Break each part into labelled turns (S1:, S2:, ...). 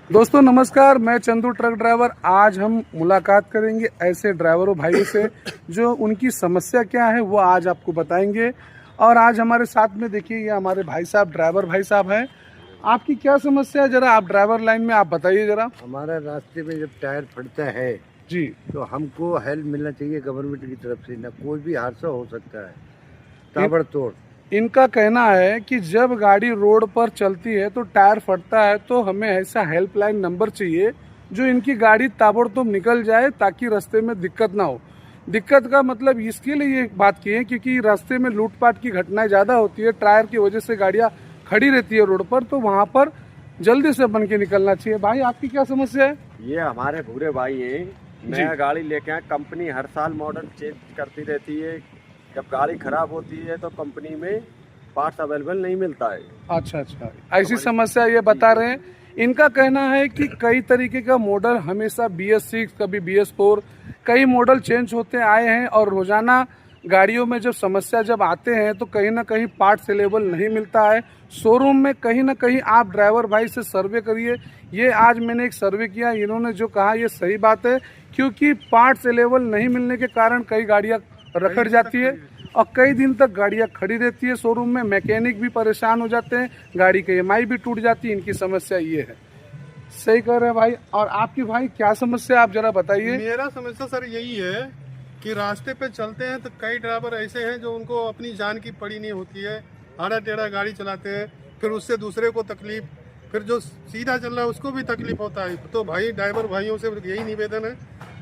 S1: दोस्तों नमस्कार, मैं चंदू ट्रक ड्राइवर। आज हम मुलाकात करेंगे ऐसे ड्राइवरों भाइयों से जो उनकी समस्या क्या है वो आज आपको बताएंगे। और आज हमारे साथ में देखिए ये हमारे भाई साहब, ड्राइवर भाई साहब हैं। आपकी क्या समस्या है, जरा आप ड्राइवर लाइन में आप बताइए जरा।
S2: हमारा रास्ते में जब टायर फटता है
S1: जी,
S2: तो हमको हेल्प मिलना चाहिए गवर्नमेंट की तरफ से। ना कोई भी हादसा हो सकता है ताबड़तोड़।
S1: इनका कहना है कि जब गाड़ी रोड पर चलती है तो टायर फटता है तो हमें ऐसा हेल्पलाइन नंबर चाहिए जो इनकी गाड़ी ताबड़तोड़ निकल जाए ताकि रास्ते में दिक्कत ना हो। दिक्कत का मतलब इसके लिए ये बात की है क्योंकि रास्ते में लूटपाट की घटनाएं ज़्यादा होती है, टायर की वजह से गाड़ियाँ खड़ी रहती है रोड पर, तो वहाँ पर जल्दी से बन के निकलना चाहिए। भाई आपकी क्या समस्या है?
S3: ये हमारे भूरे भाई हैं, नया गाड़ी लेके आए। कंपनी हर साल मॉडल चेंज करती रहती है। जब गाड़ी खराब होती है तो कंपनी में पार्ट्स अवेलेबल नहीं मिलता है।
S1: अच्छा अच्छा, ऐसी समस्या ये बता रहे हैं। इनका कहना है कि कई तरीके का मॉडल हमेशा BS6, कभी BS4, कई मॉडल चेंज होते आए हैं और रोजाना गाड़ियों में जब समस्या जब आते हैं तो कहीं ना कहीं पार्ट्स अवेलेबल नहीं मिलता है शोरूम में। कहीं ना कहीं आप ड्राइवर भाई से सर्वे करिए। ये आज मैंने एक सर्वे किया, इन्होंने जो कहा ये सही बात है, क्योंकि पार्ट्स अवेलेबल नहीं मिलने के कारण कई गाड़ियाँ रखड़ जाती है और कई दिन तक गाड़ियां खड़ी रहती है शोरूम में। मैकेनिक भी परेशान हो जाते हैं, गाड़ी की EMI भी टूट जाती है। इनकी समस्या ये है। सही कह रहे हैं भाई। और आपकी भाई क्या समस्या, आप जरा बताइए।
S4: मेरा समस्या सर यही है कि रास्ते पे चलते हैं तो कई ड्राइवर ऐसे हैं जो उनको अपनी जान की पड़ी नहीं होती है, आड़ा टेढ़ा गाड़ी चलाते हैं, फिर उससे दूसरे को तकलीफ, फिर जो सीधा चल रहा है उसको भी तकलीफ होता है। तो भाई ड्राइवर भाइयों से यही निवेदन है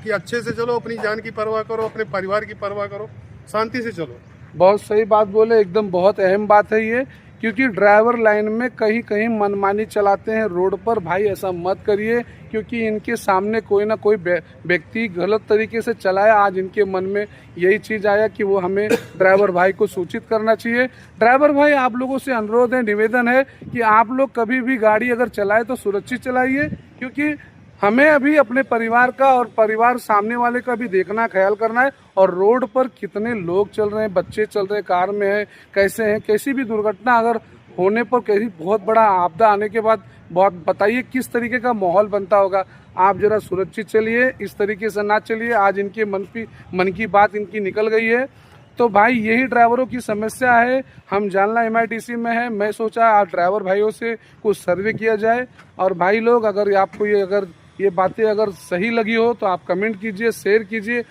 S4: कि अच्छे से चलो, अपनी जान की परवाह करो, अपने परिवार की परवाह करो, शांति से चलो।
S1: बहुत सही बात बोले, एकदम बहुत अहम बात है ये, क्योंकि ड्राइवर लाइन में कहीं कहीं मनमानी चलाते हैं रोड पर। भाई ऐसा मत करिए, क्योंकि इनके सामने कोई ना कोई व्यक्ति गलत तरीके से चलाया। आज इनके मन में यही चीज़ आया कि वो हमें ड्राइवर भाई को सूचित करना चाहिए। ड्राइवर भाई आप लोगों से अनुरोध है, निवेदन है कि आप लोग कभी भी गाड़ी अगर चलाए तो सुरक्षित चलाइए, क्योंकि हमें अभी अपने परिवार का और परिवार सामने वाले का भी देखना, ख्याल करना है। और रोड पर कितने लोग चल रहे हैं, बच्चे चल रहे हैं, कार में हैं, कैसे हैं, कैसी भी दुर्घटना अगर होने पर, कहीं बहुत बड़ा आपदा आने के बाद बहुत बताइए किस तरीके का माहौल बनता होगा। आप जरा सुरक्षित चलिए, इस तरीके से ना चलिए। आज इनके मन की बात इनकी निकल गई है। तो भाई यही ड्राइवरों की समस्या है। हम जानला MIDC में है। मैं सोचा आज ड्राइवर भाइयों से कुछ सर्वे किया जाए। और भाई लोग अगर आपको ये बातें अगर सही लगी हो तो आप कमेंट कीजिए, शेयर कीजिए।